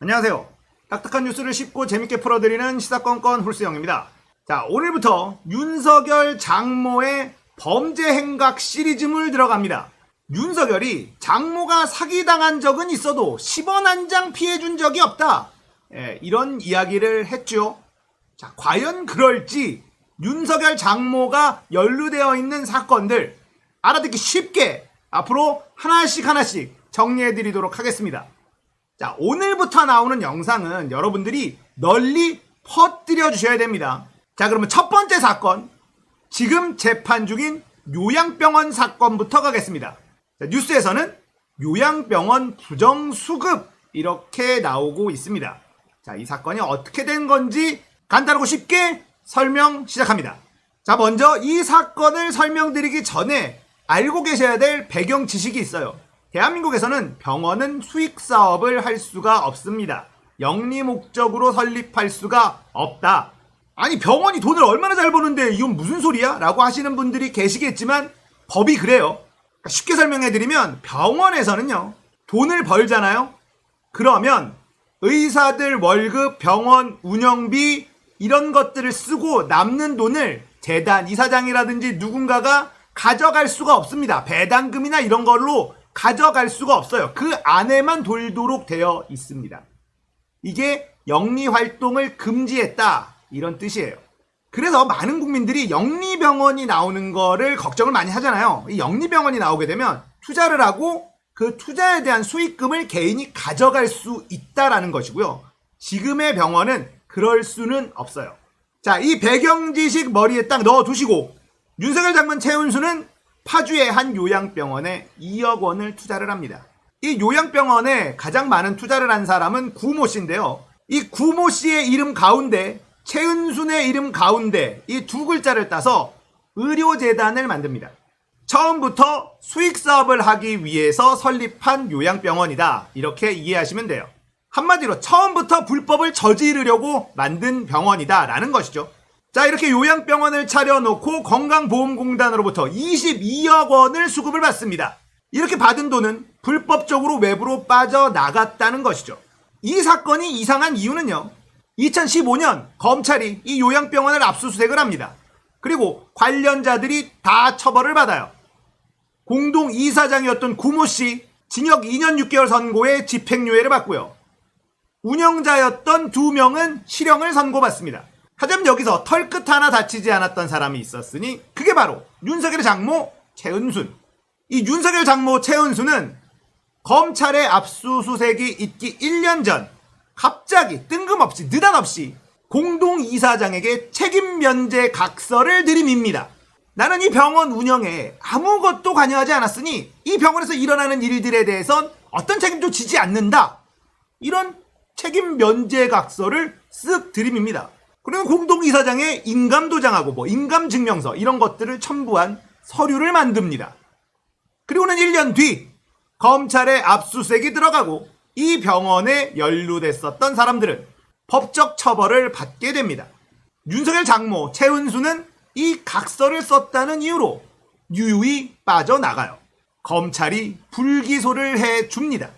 안녕하세요. 딱딱한 뉴스를 쉽고 재밌게 풀어드리는 시사건건 홀수영입니다. 자, 오늘부터 윤석열 장모의 범죄 행각 시리즈물 들어갑니다. 윤석열이 장모가 사기당한 적은 있어도 10원 한 장 피해준 적이 없다. 이런 이야기를 했죠. 자, 과연 그럴지 윤석열 장모가 연루되어 있는 사건들 알아듣기 쉽게 앞으로 하나씩 정리해드리도록 하겠습니다. 자, 오늘부터 나오는 영상은 여러분들이 널리 퍼뜨려 주셔야 됩니다. 자, 그러면 첫 번째 사건, 지금 재판 중인 요양병원 사건부터 가겠습니다. 자, 뉴스에서는 요양병원 부정수급 이렇게 나오고 있습니다. 자, 이 사건이 어떻게 된 건지 간단하고 쉽게 설명 시작합니다. 자, 먼저 이 사건을 설명드리기 전에 알고 계셔야 될 배경 지식이 있어요. 대한민국에서는 병원은 수익사업을 할 수가 없습니다. 영리 목적으로 설립할 수가 없다. 아니, 병원이 돈을 얼마나 잘 버는데 이건 무슨 소리야? 라고 하시는 분들이 계시겠지만 법이 그래요. 쉽게 설명해드리면 병원에서는요, 돈을 벌잖아요. 그러면 의사들 월급, 병원 운영비 이런 것들을 쓰고 남는 돈을 재단 이사장이라든지 누군가가 가져갈 수가 없습니다. 배당금이나 이런 걸로 가져갈 수가 없어요. 그 안에만 돌도록 되어 있습니다. 이게 영리활동을 금지했다 이런 뜻이에요. 그래서 많은 국민들이 영리병원이 나오는 거를 걱정을 많이 하잖아요. 이 영리병원이 나오게 되면 투자를 하고 그 투자에 대한 수익금을 개인이 가져갈 수 있다라는 것이고요. 지금의 병원은 그럴 수는 없어요. 자, 이 배경 지식 머리에 딱 넣어두시고 윤석열 장관 최은수는 파주의 한 요양병원에 2억 원을 투자를 합니다. 이 요양병원에 가장 많은 투자를 한 사람은 구모 씨인데요. 이 구모 씨의 이름 가운데 최은순의 이름 가운데 이 두 글자를 따서 의료재단을 만듭니다. 처음부터 수익사업을 하기 위해서 설립한 요양병원이다. 이렇게 이해하시면 돼요. 한마디로 처음부터 불법을 저지르려고 만든 병원이다 라는 것이죠. 자, 이렇게 요양병원을 차려놓고 건강보험공단으로부터 22억 원을 수급을 받습니다. 이렇게 받은 돈은 불법적으로 외부로 빠져나갔다는 것이죠. 이 사건이 이상한 이유는요, 2015년 검찰이 이 요양병원을 압수수색을 합니다. 그리고 관련자들이 다 처벌을 받아요. 공동 이사장이었던 구모 씨 징역 2년 6개월 선고에 집행유예를 받고요. 운영자였던 2명은 실형을 선고받습니다. 하지만 여기서 털끝 하나 다치지 않았던 사람이 있었으니 그게 바로 윤석열의 장모 최은순. 이 윤석열 장모 최은순은 검찰의 압수수색이 있기 1년 전 갑자기 뜬금없이 느닷없이 공동이사장에게 책임 면제 각서를 들이밉니다. 나는 이 병원 운영에 아무것도 관여하지 않았으니 이 병원에서 일어나는 일들에 대해선 어떤 책임도 지지 않는다. 이런 책임 면제 각서를 쓱 들이밉니다. 그리고 공동이사장의 인감도장하고 인감증명서 이런 것들을 첨부한 서류를 만듭니다. 그리고는 1년 뒤 검찰의 압수수색이 들어가고 이 병원에 연루됐었던 사람들은 법적 처벌을 받게 됩니다. 윤석열 장모 최은수는 이 각서를 썼다는 이유로 유유히 빠져나가요. 검찰이 불기소를 해줍니다.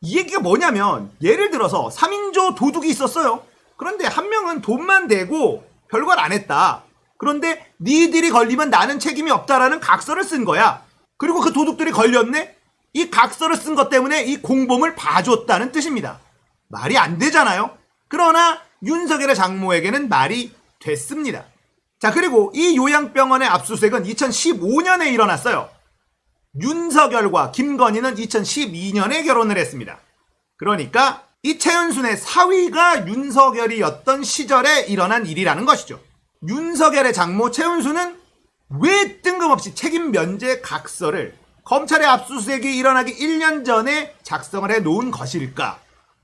이 얘기가 뭐냐면 예를 들어서 3인조 도둑이 있었어요. 그런데 한 명은 돈만 대고 별걸 안 했다. 그런데 니들이 걸리면 나는 책임이 없다라는 각서를 쓴 거야. 그리고 그 도둑들이 걸렸네? 이 각서를 쓴 것 때문에 이 공범을 봐줬다는 뜻입니다. 말이 안 되잖아요. 그러나 윤석열의 장모에게는 말이 됐습니다. 자, 그리고 이 요양병원의 압수수색은 2015년에 일어났어요. 윤석열과 김건희는 2012년에 결혼을 했습니다. 그러니까 이 최은순의 사위가 윤석열이었던 시절에 일어난 일이라는 것이죠. 윤석열의 장모 최은순은 왜 뜬금없이 책임 면제 각서를 검찰의 압수수색이 일어나기 1년 전에 작성을 해놓은 것일까?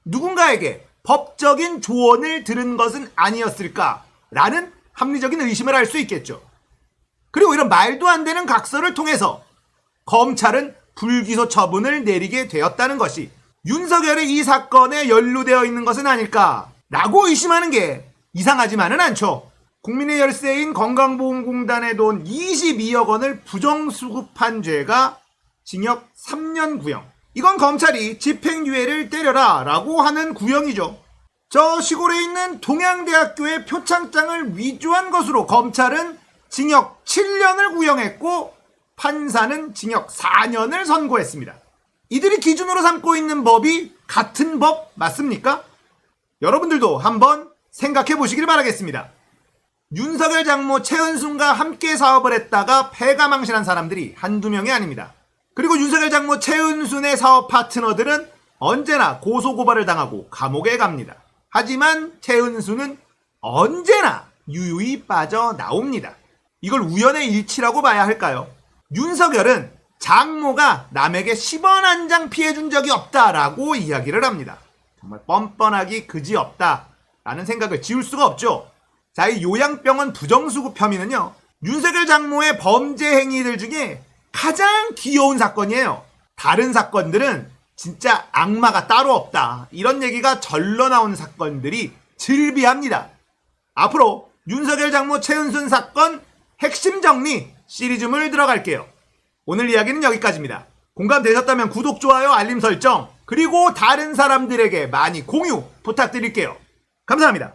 누군가에게 법적인 조언을 들은 것은 아니었을까라는 합리적인 의심을 할 수 있겠죠. 그리고 이런 말도 안 되는 각서를 통해서 검찰은 불기소 처분을 내리게 되었다는 것이 윤석열이 이 사건에 연루되어 있는 것은 아닐까라고 의심하는 게 이상하지만은 않죠. 국민의 열쇠인 건강보험공단의 돈 22억 원을 부정수급한 죄가 징역 3년 구형. 이건 검찰이 집행유예를 때려라 라고 하는 구형이죠. 저 시골에 있는 동양대학교의 표창장을 위조한 것으로 검찰은 징역 7년을 구형했고 판사는 징역 4년을 선고했습니다. 이들이 기준으로 삼고 있는 법이 같은 법 맞습니까? 여러분들도 한번 생각해 보시길 바라겠습니다. 윤석열 장모 최은순과 함께 사업을 했다가 패가망신한 사람들이 한두 명이 아닙니다. 그리고 윤석열 장모 최은순의 사업 파트너들은 언제나 고소고발을 당하고 감옥에 갑니다. 하지만 최은순은 언제나 유유히 빠져나옵니다. 이걸 우연의 일치라고 봐야 할까요? 윤석열은 장모가 남에게 10원 한 장 피해준 적이 없다라고 이야기를 합니다. 정말 뻔뻔하기 그지없다라는 생각을 지울 수가 없죠. 자, 이 요양병원 부정수급 혐의는요, 윤석열 장모의 범죄 행위들 중에 가장 귀여운 사건이에요. 다른 사건들은 진짜 악마가 따로 없다, 이런 얘기가 절로 나오는 사건들이 즐비합니다. 앞으로 윤석열 장모 최은순 사건 핵심 정리 시리즈물 들어갈게요. 오늘 이야기는 여기까지입니다. 공감되셨다면 구독, 좋아요, 알림 설정, 그리고 다른 사람들에게 많이 공유 부탁드릴게요. 감사합니다.